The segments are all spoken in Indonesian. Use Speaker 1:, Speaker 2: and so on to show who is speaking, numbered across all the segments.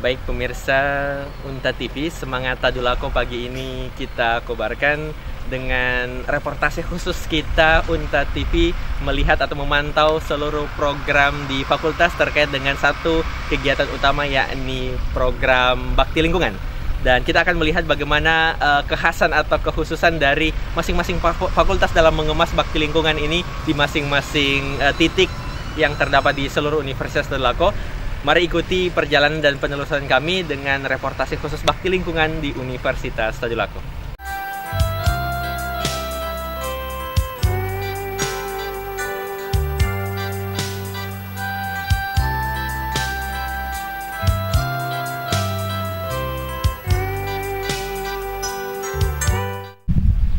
Speaker 1: Baik pemirsa Unta TV, semangat Tadulako pagi ini kita kobarkan dengan reportase khusus kita Unta TV melihat atau memantau seluruh program di fakultas terkait dengan satu kegiatan utama, yakni program bakti lingkungan. Dan kita akan melihat bagaimana kekhasan atau kekhususan dari masing-masing fakultas dalam mengemas bakti lingkungan ini di masing-masing titik yang terdapat di seluruh Universitas Tadulako. Mari ikuti perjalanan dan penelusuran kami dengan reportase khusus bakti lingkungan di Universitas Tadulako.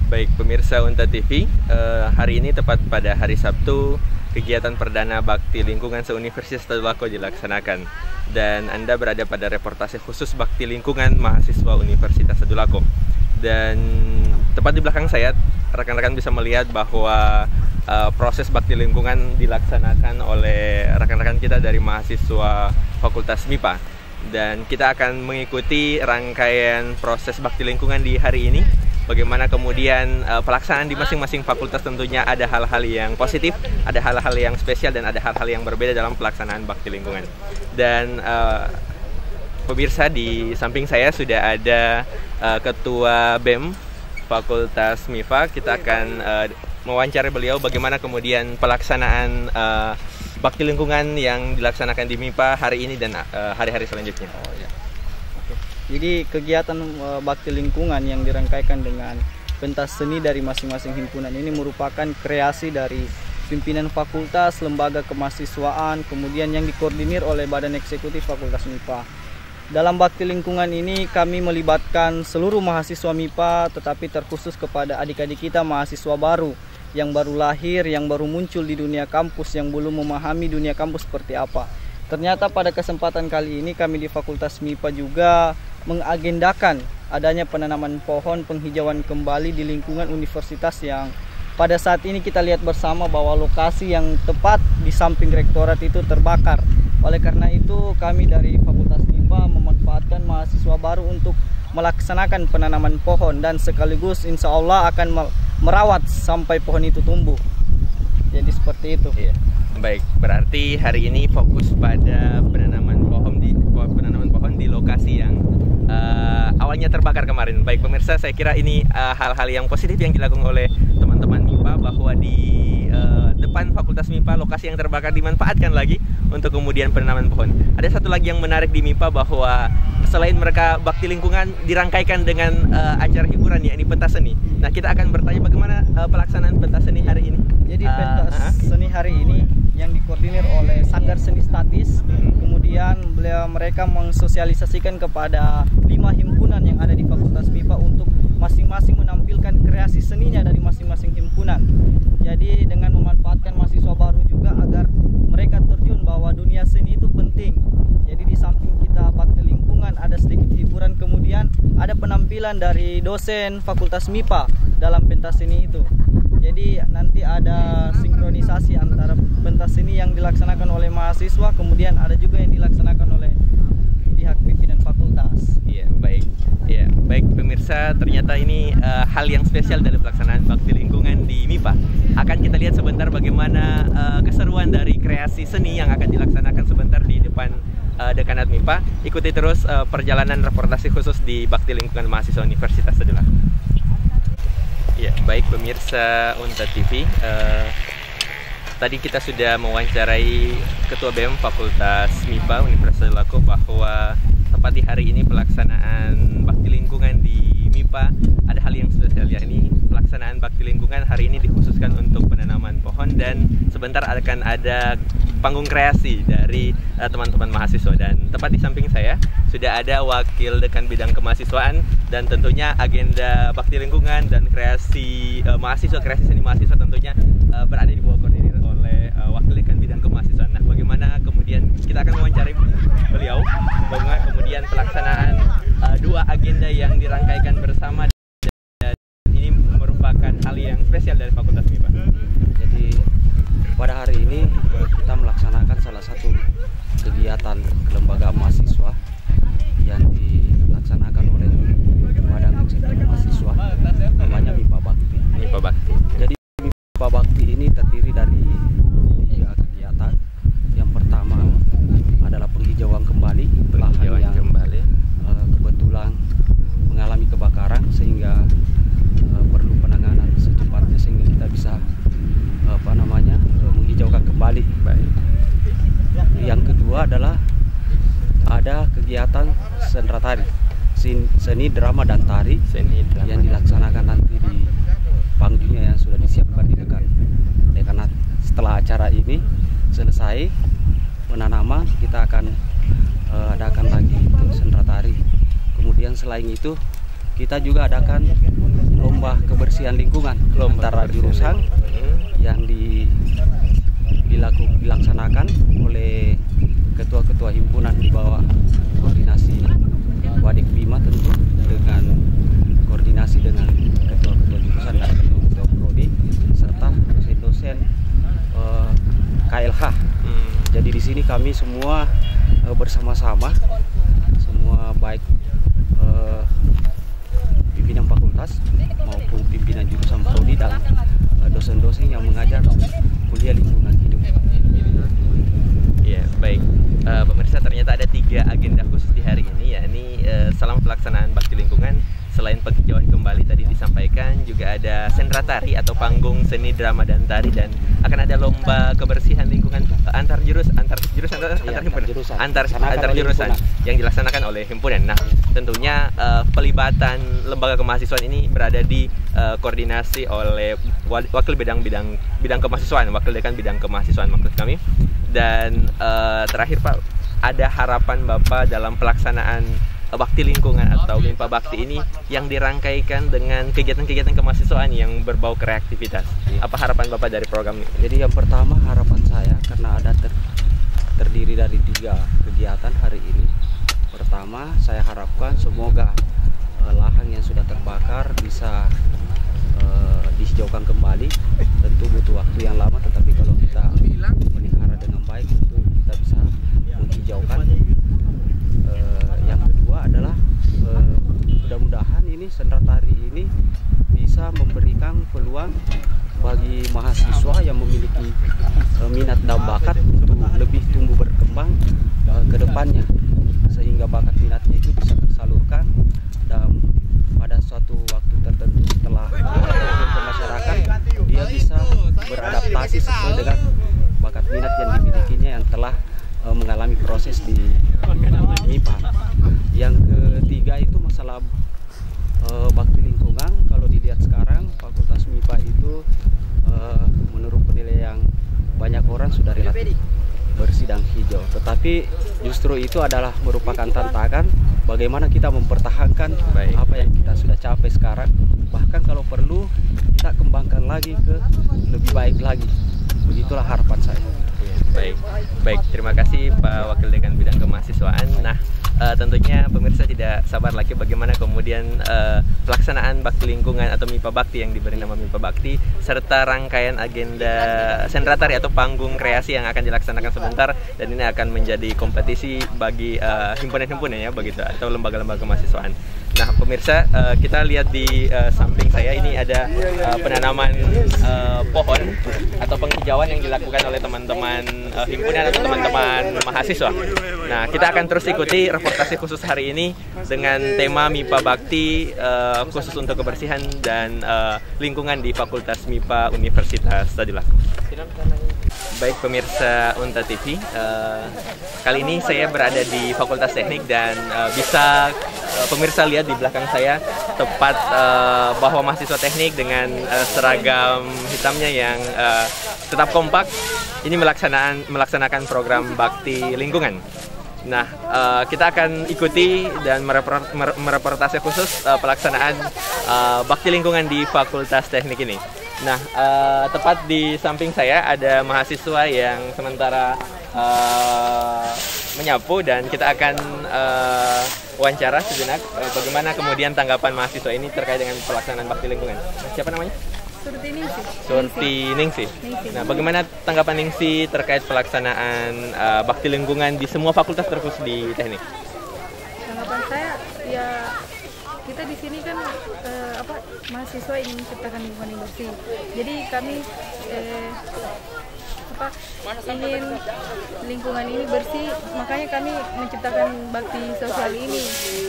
Speaker 1: Baik pemirsa Unta TV, hari ini tepat pada hari Sabtu, kegiatan perdana bakti lingkungan se-Universitas Tadulako dilaksanakan. Dan Anda berada pada reportase khusus bakti lingkungan mahasiswa Universitas Tadulako. Dan tepat di belakang saya, rekan-rekan bisa melihat bahwa proses bakti lingkungan dilaksanakan oleh rekan-rekan kita dari mahasiswa Fakultas MIPA. Dan kita akan mengikuti rangkaian proses bakti lingkungan di hari ini. Bagaimana kemudian pelaksanaan di masing-masing fakultas, tentunya ada hal-hal yang positif, ada hal-hal yang spesial, dan ada hal-hal yang berbeda dalam pelaksanaan bakti lingkungan. Dan pemirsa, di samping saya sudah ada Ketua BEM Fakultas MIPA. Kita akan mewawancarai beliau bagaimana kemudian pelaksanaan bakti lingkungan yang dilaksanakan di MIPA hari ini dan hari-hari selanjutnya.
Speaker 2: Jadi kegiatan bakti lingkungan yang dirangkaikan dengan pentas seni dari masing-masing himpunan ini merupakan kreasi dari pimpinan fakultas, lembaga kemahasiswaan, kemudian yang dikoordinir oleh Badan Eksekutif Fakultas MIPA. Dalam bakti lingkungan ini kami melibatkan seluruh mahasiswa MIPA, tetapi terkhusus kepada adik-adik kita mahasiswa baru yang baru lahir, yang baru muncul di dunia kampus, yang belum memahami dunia kampus seperti apa. Ternyata pada kesempatan kali ini kami di Fakultas MIPA juga mengagendakan adanya penanaman pohon, penghijauan kembali di lingkungan universitas yang pada saat ini kita lihat bersama bahwa lokasi yang tepat di samping rektorat itu terbakar. Oleh karena itu kami dari Fakultas MIPA memanfaatkan mahasiswa baru untuk melaksanakan penanaman pohon dan sekaligus insya Allah akan merawat sampai pohon itu tumbuh. Jadi seperti itu.
Speaker 1: Iya. Baik, berarti hari ini fokus pada penanaman pohon di lokasi yang awalnya terbakar kemarin. Baik pemirsa, saya kira ini hal-hal yang positif yang dilakukan oleh teman-teman MIPA, bahwa di depan Fakultas MIPA lokasi yang terbakar dimanfaatkan lagi untuk kemudian penanaman pohon. Ada satu lagi yang menarik di MIPA, bahwa selain mereka bakti lingkungan dirangkaikan dengan acara hiburan, yakni pentas seni. Nah, kita akan bertanya bagaimana pelaksanaan pentas seni hari ini.
Speaker 2: Jadi pentas seni hari ini yang dikoordinir oleh Sanggar Seni Statis. Kemudian mereka mensosialisasikan kepada 5 himpunan yang ada di Fakultas MIPA untuk masing-masing menampilkan kreasi seninya dari masing-masing himpunan. Jadi dengan memanfaatkan mahasiswa baru juga agar mereka terjun bahwa dunia seni itu penting. Jadi di samping kita bakti lingkungan ada sedikit hiburan, kemudian ada penampilan dari dosen Fakultas MIPA dalam pentas seni itu. Jadi nanti ada sinkronisasi antara pentas seni yang dilaksanakan oleh mahasiswa, kemudian ada juga yang dilaksanakan oleh pihak pimpinan fakultas.
Speaker 1: Iya, baik. Ya, baik pemirsa, ternyata ini hal yang spesial dari pelaksanaan bakti lingkungan di MIPA. Akan kita lihat sebentar bagaimana keseruan dari kreasi seni yang akan dilaksanakan sebentar di depan Dekanat MIPA. Ikuti terus perjalanan reportasi khusus di bakti lingkungan mahasiswa Universitas Tadulako. Ya, baik pemirsa Unta TV, tadi kita sudah mewawancarai Ketua BEM Fakultas MIPA Universitas Tadulako bahwa tepat di hari ini pelaksanaan bakti lingkungan di MIPA ada hal yang spesial, yakni pelaksanaan bakti lingkungan hari ini dikhususkan untuk penanaman pohon, dan sebentar akan ada panggung kreasi dari teman-teman mahasiswa. Dan tepat di samping saya sudah ada Wakil Dekan Bidang Kemahasiswaan, dan tentunya agenda bakti lingkungan dan kreasi mahasiswa, kreasi seni mahasiswa tentunya berada di bawah koordinir oleh Wakil Dekan Bidang Kemahasiswaan. Nah, bagaimana bagaimana kemudian kita akan mewawancari beliau, bagaimana kemudian pelaksanaan dua agenda yang dirangkaikan bersama, dan ini merupakan hal yang spesial dari Fakultas MIPA.
Speaker 3: Jadi pada hari ini kita melaksanakan salah satu kegiatan kelembagaan mahasiswa yang dilaksanakan oleh Badan Eksekutif Mahasiswa, namanya MIPA Bakti.
Speaker 1: MIPA Bakti.
Speaker 3: Jadi MIPA Bakti ini terdiri dari 3 kegiatan. Yang pertama adalah penghijauan kembali lahan yang kebetulan mengalami kebakaran sehingga perlu penanganan secepatnya sehingga kita bisa menghijaukan kembali.
Speaker 1: Baik.
Speaker 3: Yang kedua adalah ada kegiatan sendera tari, seni drama dan tari yang dilaksanakan nanti di panggungnya yang sudah disiapkan di dekat dekanat. Setelah acara ini selesai penanaman, kita akan adakan lagi sendera tari. Kemudian selain itu kita juga adakan lomba kebersihan lingkungan antara jurusan yang dilaksanakan oleh ketua-ketua himpunan di bawah koordinasi Wadik Bima, tentu dengan koordinasi dengan ketua-ketua jurusan dan ketua-ketua prodi serta dosen-dosen KLH. Jadi di sini kami semua bersama-sama, semua baik pimpinan fakultas maupun pimpinan jurusan prodi dan dosen-dosen yang mengajar kuliah lingkungan hidup.
Speaker 1: Ya, baik. Pemirsa, ternyata ada 3 agenda khusus di hari ini, yakni selama pelaksanaan bakti lingkungan, selain penghijauan kembali tadi disampaikan, juga ada sendera tari atau panggung seni drama dan tari, dan akan ada lomba kebersihan lingkungan antar jurusan yang dilaksanakan oleh himpunan. Nah, tentunya pelibatan lembaga kemahasiswaan ini berada di koordinasi oleh wakil bidang kemahasiswaan, wakil dekan bidang kemahasiswaan maksud kami. Dan terakhir Pak, ada harapan Bapak dalam pelaksanaan bakti lingkungan atau MIPA Bakti ini yang dirangkaikan dengan kegiatan-kegiatan kemahasiswaan yang berbau kreativitas. Apa harapan Bapak dari program ini?
Speaker 3: Jadi yang pertama, harapan saya karena ada terdiri dari 3 kegiatan hari ini. Pertama, saya harapkan semoga lahan yang sudah terbakar bisa dihijaukan kembali. Tentu butuh waktu yang lama, tetapi kalau kita melihara dengan baik tentu kita bisa menghijaukan. Yang kedua adalah mudah-mudahan ini sendera tari ini bisa memberikan peluang bagi mahasiswa yang memiliki minat dan bakat untuk lebih tumbuh berkembang ke depannya, sehingga bakat minatnya itu bisa tersalurkan dan pada suatu waktu tertentu setelah ke masyarakat dia bisa beradaptasi sesuai dengan bakat minat yang dimilikinya yang telah mengalami proses di MIPA. Yang ketiga itu masalah bakti lingkungan. Kalau dilihat sekarang Fakultas MIPA itu menurut penilaian banyak orang sudah relatif bersih dan hijau, tetapi justru itu adalah merupakan tantangan bagaimana kita mempertahankan apa yang kita sudah capai sekarang, bahkan kalau perlu kita kembangkan lagi ke lebih baik lagi. Begitulah harapan saya.
Speaker 1: Baik, terima kasih Pak Wakil Dekan Bidang Kemahasiswaan. Nah, tentunya pemirsa tidak sabar lagi bagaimana kemudian pelaksanaan bakti lingkungan atau MIPA Bakti yang diberi nama MIPA Bakti, serta rangkaian agenda sendera tari atau panggung kreasi yang akan dilaksanakan sebentar, dan ini akan menjadi kompetisi bagi himpunan-himpunan ya begitu, atau lembaga-lembaga kemahasiswaan. Nah, pemirsa, kita lihat di samping saya ini ada penanaman pohon atau penghijauan yang dilakukan oleh teman-teman himpunan atau teman-teman mahasiswa. Nah, kita akan terus ikuti reportase khusus hari ini dengan tema MIPA Bakti khusus untuk kebersihan dan lingkungan di Fakultas MIPA Universitas Tadulako. Baik pemirsa Unta TV, kali ini saya berada di Fakultas Teknik dan bisa pemirsa lihat di belakang saya tepat bahwa mahasiswa teknik dengan seragam hitamnya yang tetap kompak ini melaksanakan program bakti lingkungan. Nah, kita akan ikuti dan mereportase khusus pelaksanaan bakti lingkungan di Fakultas Teknik ini. Nah, tepat di samping saya ada mahasiswa yang sementara menyapu, dan kita akan wawancara sejenak bagaimana kemudian tanggapan mahasiswa ini terkait dengan pelaksanaan bakti lingkungan. Siapa namanya? Surti Ningsi. Nah, bagaimana tanggapan Ningsi terkait pelaksanaan bakti lingkungan di semua fakultas terkhusus di teknik?
Speaker 4: Tanggapan saya ya, kita di sini kan mahasiswa ingin menciptakan lingkungan yang bersih. Jadi kami ingin lingkungan ini bersih, makanya kami menciptakan bakti sosial ini.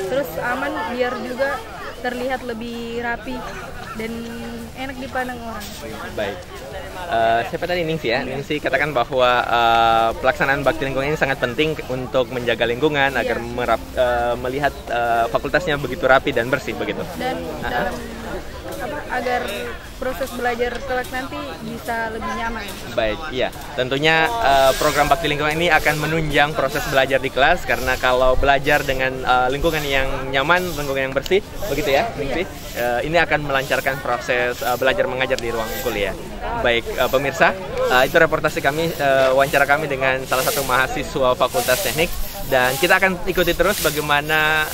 Speaker 4: Terus aman, biar juga terlihat lebih rapi dan enak dipandang orang.
Speaker 1: Baik. Siapa tadi? Ningsi ya? Ningsi katakan bahwa pelaksanaan bakti lingkungan ini sangat penting untuk menjaga lingkungan agar melihat fakultasnya begitu rapi dan bersih begitu.
Speaker 4: Dan dalam agar proses belajar kelak nanti bisa lebih nyaman.
Speaker 1: Baik, iya. Tentunya program bakti lingkungan ini akan menunjang proses belajar di kelas, karena kalau belajar dengan lingkungan yang nyaman, lingkungan yang bersih, begitu ya, Ningsi? Ini akan melancarkan proses belajar mengajar di ruang kuliah. Baik, pemirsa, itu reportase kami, wawancara kami dengan salah satu mahasiswa Fakultas Teknik, dan kita akan ikuti terus bagaimana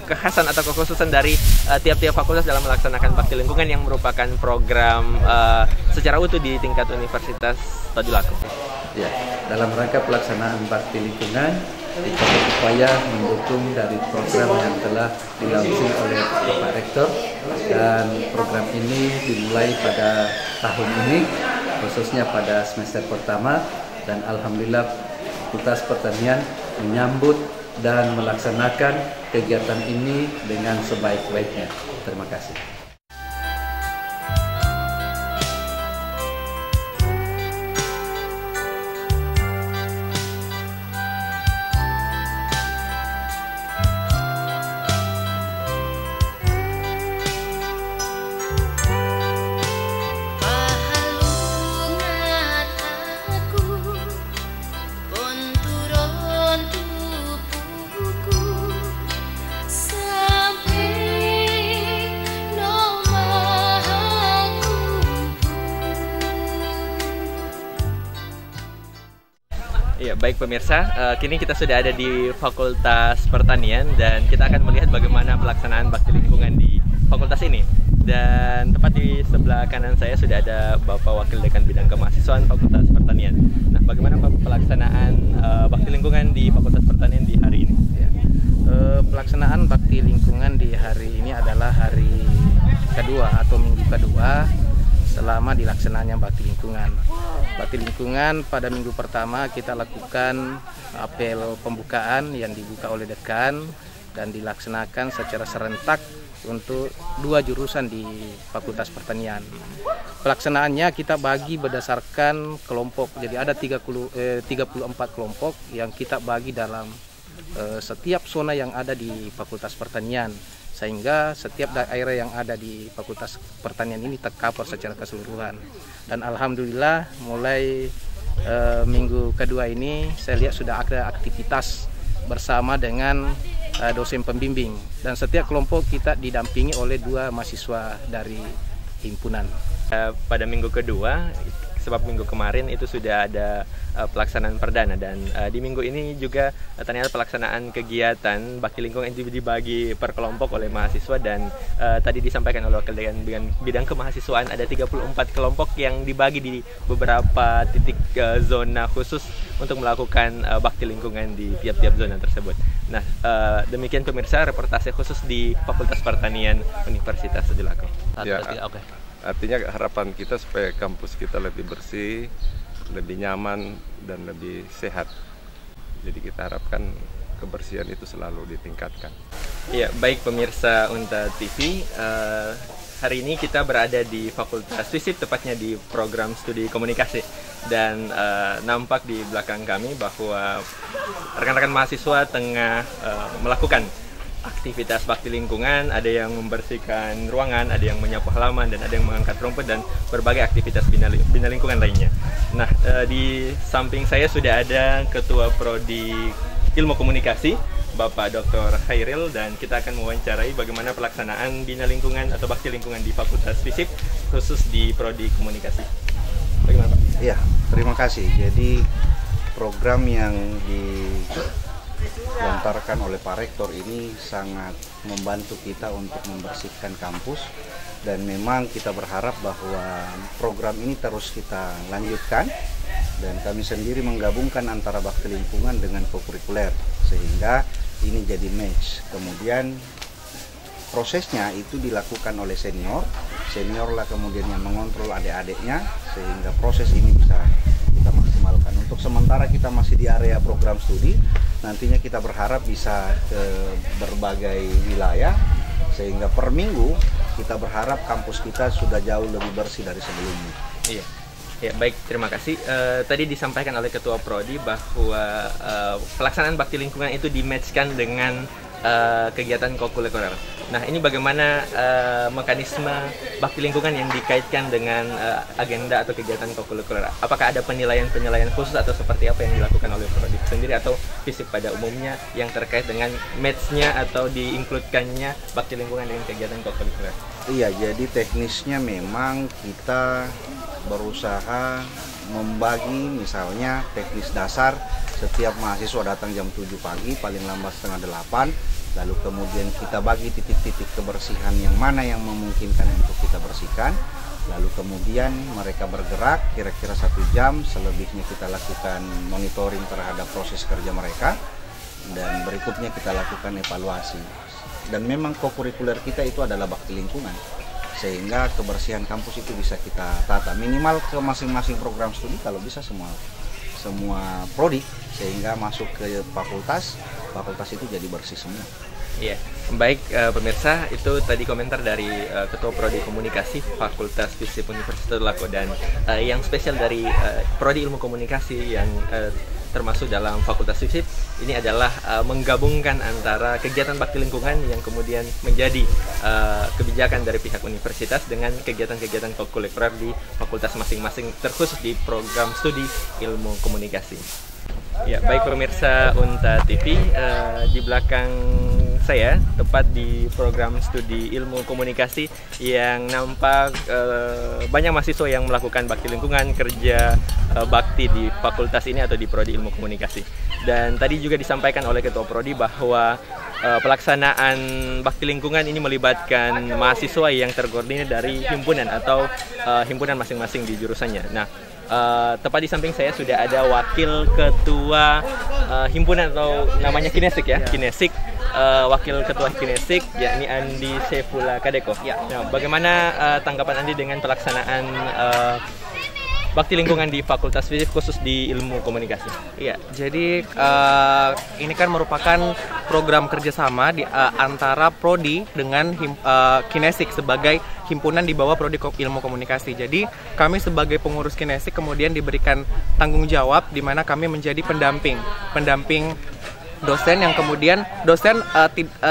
Speaker 1: kekhasan atau kekhususan dari tiap-tiap fakultas dalam melaksanakan bakti lingkungan yang merupakan program secara utuh di tingkat Universitas Tadulako.
Speaker 5: Ya, dalam rangka pelaksanaan bakti lingkungan, kita berupaya mendukung dari program yang telah dilaunching oleh Bapak Rektor, dan program ini dimulai pada tahun ini, khususnya pada semester pertama, dan alhamdulillah Fakultas Pertanian menyambut dan melaksanakan kegiatan ini dengan sebaik-baiknya. Terima kasih.
Speaker 1: Ya, baik pemirsa, kini kita sudah ada di Fakultas Pertanian dan kita akan melihat bagaimana pelaksanaan bakti lingkungan di fakultas ini. Dan tepat di sebelah kanan saya sudah ada Bapak Wakil Dekan Bidang Kemahasiswaan Fakultas Pertanian. Nah, bagaimana pelaksanaan bakti lingkungan di Fakultas Pertanian di hari ini?
Speaker 6: Ya. Pelaksanaan bakti lingkungan di hari ini adalah hari kedua atau minggu kedua selama dilaksanakannya bakti lingkungan. Bakti lingkungan pada minggu pertama kita lakukan apel pembukaan yang dibuka oleh dekan dan dilaksanakan secara serentak untuk 2 jurusan di Fakultas Pertanian. Pelaksanaannya kita bagi berdasarkan kelompok, jadi ada 34 kelompok yang kita bagi dalam setiap zona yang ada di Fakultas Pertanian, sehingga setiap daerah yang ada di Fakultas Pertanian ini tercover secara keseluruhan. Dan alhamdulillah mulai minggu kedua ini saya lihat sudah ada aktivitas bersama dengan dosen pembimbing, dan setiap kelompok kita didampingi oleh 2 mahasiswa dari himpunan.
Speaker 1: Pada minggu kedua, sebab minggu kemarin itu sudah ada pelaksanaan perdana, dan di minggu ini juga ternyata pelaksanaan kegiatan bakti lingkungan itu dibagi per kelompok oleh mahasiswa, dan tadi disampaikan oleh Wakil Dekan Bidang Kemahasiswaan ada 34 kelompok yang dibagi di beberapa titik zona khusus untuk melakukan bakti lingkungan di tiap-tiap zona tersebut. Nah, demikian pemirsa reportase khusus di Fakultas Pertanian Universitas Tadulako.
Speaker 7: Ya, artinya harapan kita supaya kampus kita lebih bersih, lebih nyaman, dan lebih sehat. Jadi kita harapkan kebersihan itu selalu ditingkatkan.
Speaker 1: Ya, baik pemirsa Unta TV, hari ini kita berada di Fakultas FISIP, tepatnya di program studi komunikasi, dan nampak di belakang kami bahwa rekan-rekan mahasiswa tengah melakukan aktivitas bakti lingkungan. Ada yang membersihkan ruangan, ada yang menyapu halaman, dan ada yang mengangkat rumput, dan berbagai aktivitas bina lingkungan lainnya. Nah, di samping saya sudah ada Ketua Prodi Ilmu Komunikasi Bapak Dr. Khairil, dan kita akan mewawancarai bagaimana pelaksanaan Bina Lingkungan atau Bakti Lingkungan di Fakultas FISIP, khusus di Prodi Komunikasi. Bagaimana Pak?
Speaker 8: Ya, terima kasih. Jadi program yang dilontarkan oleh Pak Rektor ini sangat membantu kita untuk membersihkan kampus, dan memang kita berharap bahwa program ini terus kita lanjutkan, dan kami sendiri menggabungkan antara bakti lingkungan dengan kokurikuler sehingga ini jadi match. Kemudian prosesnya itu dilakukan oleh senior lah kemudian yang mengontrol adik-adiknya sehingga proses ini bisa kita maksimalkan. Untuk sementara kita masih di area program studi, nantinya kita berharap bisa ke berbagai wilayah sehingga per minggu kita berharap kampus kita sudah jauh lebih bersih dari sebelumnya.
Speaker 1: Iya. Ya, baik, terima kasih. Tadi disampaikan oleh Ketua Prodi bahwa pelaksanaan bakti lingkungan itu di-match-kan dengan kegiatan kokurikuler. Nah, ini bagaimana mekanisme bakti lingkungan yang dikaitkan dengan agenda atau kegiatan kokurikuler? Apakah ada penilaian-penilaian khusus atau seperti apa yang dilakukan oleh Prodi sendiri atau FISIP pada umumnya yang terkait dengan match-nya atau di-include-kannya bakti lingkungan dengan kegiatan kokurikuler?
Speaker 8: Iya, jadi teknisnya memang kita berusaha membagi, misalnya teknis dasar setiap mahasiswa datang jam 7 pagi paling lambat setengah 8, lalu kemudian kita bagi titik-titik kebersihan yang mana yang memungkinkan untuk kita bersihkan, lalu kemudian mereka bergerak kira-kira 1 jam, selebihnya kita lakukan monitoring terhadap proses kerja mereka, dan berikutnya kita lakukan evaluasi. Dan memang kokurikuler kita itu adalah bakti lingkungan, sehingga kebersihan kampus itu bisa kita tata minimal ke masing-masing program studi, kalau bisa semua prodi, sehingga masuk ke fakultas itu jadi bersih semua.
Speaker 1: Iya, baik pemirsa, itu tadi komentar dari Ketua Prodi Komunikasi Fakultas FISIP Universitas Tadulako, dan yang spesial dari Prodi Ilmu Komunikasi yang termasuk dalam Fakultas FISIP ini adalah menggabungkan antara kegiatan bakti lingkungan yang kemudian menjadi kebijakan dari pihak universitas dengan kegiatan-kegiatan kokurikuler di fakultas masing-masing, terkhusus di program studi Ilmu Komunikasi. Ya, baik pemirsa Unta TV, di belakang saya tepat di program studi Ilmu Komunikasi yang nampak banyak mahasiswa yang melakukan bakti lingkungan, kerja bakti di fakultas ini atau di Prodi Ilmu Komunikasi. Dan tadi juga disampaikan oleh Ketua Prodi bahwa pelaksanaan bakti lingkungan ini melibatkan mahasiswa yang terkoordinir dari himpunan atau himpunan masing-masing di jurusannya. Nah, tepat di samping saya sudah ada wakil ketua himpunan atau namanya Kinesik ya, Kinesik, wakil ketua Kinesik yakni Andi Sefula Kadeko. Nah, bagaimana tanggapan Andi dengan pelaksanaan bakti lingkungan di Fakultas FISIP khusus di Ilmu Komunikasi?
Speaker 9: Iya, jadi ini kan merupakan program kerjasama antara Prodi dengan Kinesik sebagai himpunan di bawah Prodi Ilmu Komunikasi. Jadi kami sebagai pengurus Kinesik kemudian diberikan tanggung jawab di mana kami menjadi pendamping dosen yang kemudian dosen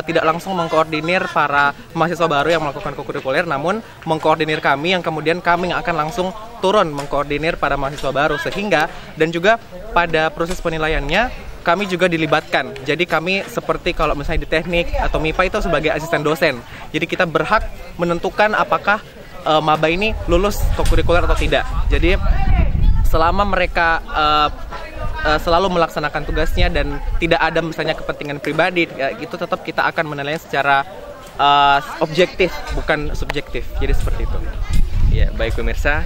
Speaker 9: tidak langsung mengkoordinir para mahasiswa baru yang melakukan kokurikuler, namun mengkoordinir kami yang kemudian kami akan langsung turun mengkoordinir para mahasiswa baru, sehingga dan juga pada proses penilaiannya kami juga dilibatkan. Jadi kami seperti kalau misalnya di teknik atau MIPA itu sebagai asisten dosen. Jadi kita berhak menentukan apakah maba ini lulus kokurikuler atau tidak. Jadi selama mereka selalu melaksanakan tugasnya dan tidak ada misalnya kepentingan pribadi, itu tetap kita akan menilai secara objektif, bukan subjektif. Jadi seperti itu.
Speaker 1: Ya, baik pemirsa,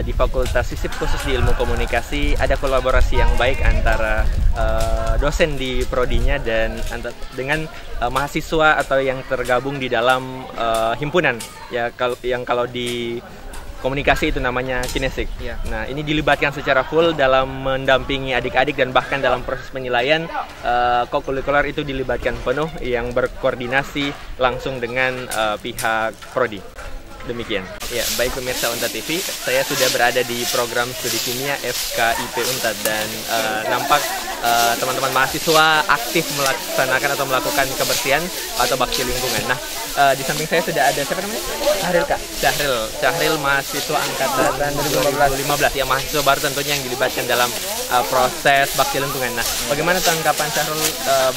Speaker 1: di Fakultas FISIP khusus di Ilmu Komunikasi ada kolaborasi yang baik antara dosen di prodinya dan dengan mahasiswa atau yang tergabung di dalam himpunan ya, kalau di komunikasi itu namanya Kinesik.
Speaker 9: Ya.
Speaker 1: Nah, ini dilibatkan secara full dalam mendampingi adik-adik dan bahkan dalam proses penilaian kokurikuler itu dilibatkan penuh yang berkoordinasi langsung dengan pihak prodi. Demikian. Ya, baik pemirsa Unta TV, saya sudah berada di program studi kimia FKIP Unta dan nampak teman-teman mahasiswa aktif melaksanakan atau melakukan kebersihan atau bakti lingkungan. Nah, di samping saya sudah ada siapa namanya?
Speaker 10: Syahril, Kak.
Speaker 1: Syahril mahasiswa angkatan 2015 ya, mahasiswa baru tentunya yang dilibatkan dalam proses bakti lingkungan. Nah, bagaimana tanggapan Syahril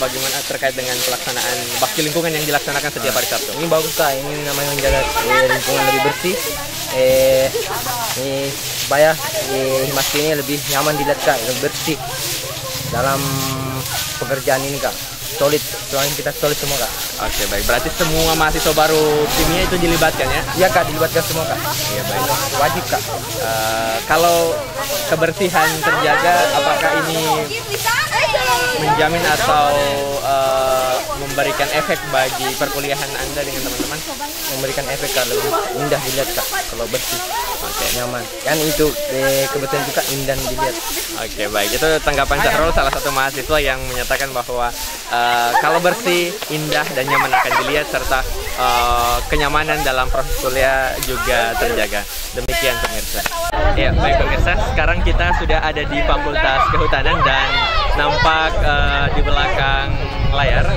Speaker 1: bagaimana terkait dengan pelaksanaan bakti lingkungan yang dilaksanakan setiap hari Sabtu?
Speaker 10: Ini bagus, Kak. Ini namanya menjaga lingkungan lebih bersih. Ini supaya Himas ini lebih nyaman dilihat, Kak, lebih bersih dalam pekerjaan ini, Kak. Solid, soalnya kita solid semua, Kak.
Speaker 1: Oke, baik. Berarti semua mahasiswa baru kimia itu dilibatkan ya?
Speaker 10: Iya, Kak, dilibatkan semua, Kak.
Speaker 1: Iya, baik.
Speaker 10: Wajib, Kak.
Speaker 1: Kalau kebersihan terjaga, apakah ini menjamin atau memberikan efek bagi perkuliahan Anda dengan teman-teman?
Speaker 10: Memberikan efek, Kak, lebih indah dilihat, Kak, kalau bersih. Oke, nyaman. Kan itu kebetulan juga indah dilihat.
Speaker 1: Oke, baik. Itu tanggapan Syahrul, salah satu mahasiswa yang menyatakan bahwa kalau bersih, indah dan nyaman akan dilihat, serta kenyamanan dalam proses kuliah juga terjaga. Demikian pemirsa. Ya, baik pemirsa. Sekarang kita sudah ada di Fakultas Kehutanan dan nampak di belakang layar.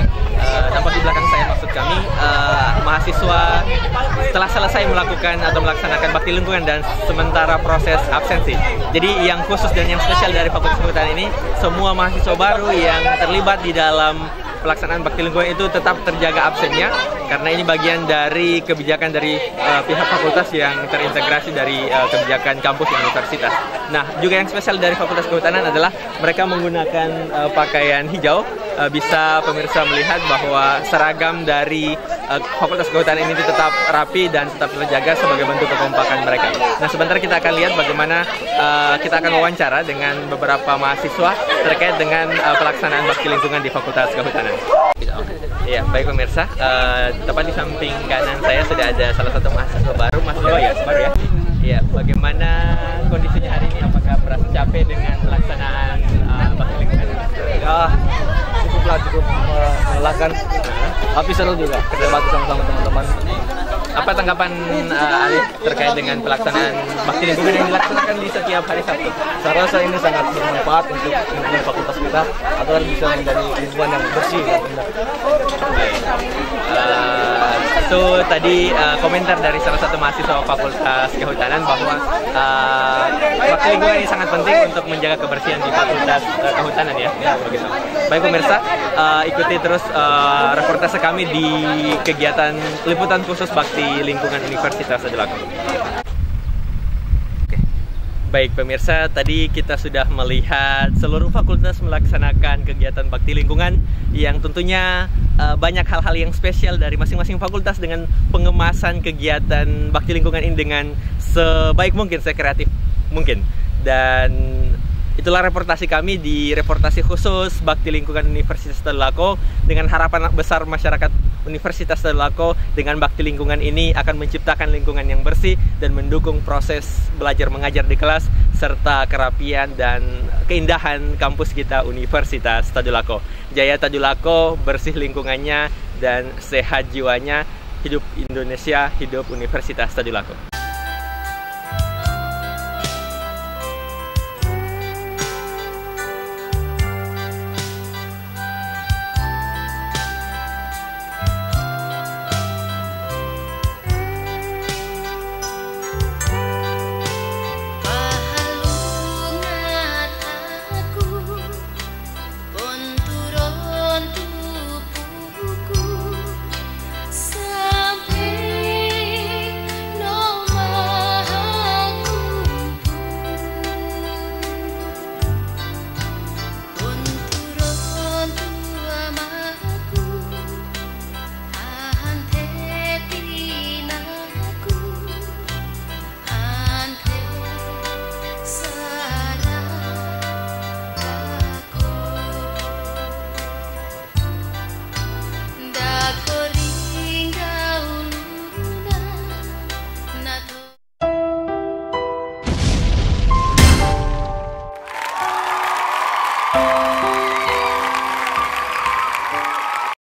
Speaker 1: Nampak di belakang saya maksud kami mahasiswa setelah selesai melakukan atau melaksanakan bakti lingkungan dan sementara proses absensi. Jadi yang khusus dan yang spesial dari Fakultas Kehutanan ini, semua mahasiswa baru yang terlibat di dalam pelaksanaan bakti lingkungan itu tetap terjaga absennya, karena ini bagian dari kebijakan dari pihak fakultas yang terintegrasi dari kebijakan kampus dan universitas. Nah, juga yang spesial dari Fakultas Kehutanan adalah mereka menggunakan pakaian hijau. Bisa pemirsa melihat bahwa seragam dari Fakultas Kehutanan ini tetap rapi dan tetap terjaga sebagai bentuk kekompakan mereka. Nah, sebentar kita akan lihat bagaimana kita akan wawancara dengan beberapa mahasiswa terkait dengan pelaksanaan bakti lingkungan di Fakultas Kehutanan. Ya, baik pemirsa, tepat di samping kanan saya sudah ada salah satu mahasiswa baru, Mas Leo ya, baru ya. Ya, bagaimana kondisinya hari ini? Apakah merasa capek dengan pelaksanaan bakti lingkungan?
Speaker 10: Ya, cukup melelahkan, tapi seru juga kerja bakti sama teman-teman.
Speaker 1: Apa tanggapan Alif terkait dengan pelaksanaan bakti lingkungan yang dilaksanakan di setiap hari Sabtu?
Speaker 10: Saya rasa ini sangat bermanfaat untuk lingkungan fakultas kita agar bisa menjadi lingkungan yang bersih dan indah.
Speaker 1: Itu tadi komentar dari salah satu mahasiswa Fakultas Kehutanan bahwa bakti lingkungan ini sangat penting untuk menjaga kebersihan di Fakultas Kehutanan ya. Begitu. Baik pemirsa, ikuti terus reportase kami di kegiatan liputan khusus bakti lingkungan Universitas Tadulako. Baik pemirsa, tadi kita sudah melihat seluruh fakultas melaksanakan kegiatan bakti lingkungan yang tentunya banyak hal-hal yang spesial dari masing-masing fakultas dengan pengemasan kegiatan bakti lingkungan ini dengan sebaik mungkin, sekreatif mungkin. Dan itulah reportasi kami di reportasi khusus bakti lingkungan Universitas Tadulako, dengan harapan besar masyarakat Universitas Tadulako dengan bakti lingkungan ini akan menciptakan lingkungan yang bersih dan mendukung proses belajar mengajar di kelas serta kerapian dan keindahan kampus kita Universitas Tadulako. Jaya Tadulako, bersih lingkungannya dan sehat jiwanya. Hidup Indonesia, hidup Universitas Tadulako.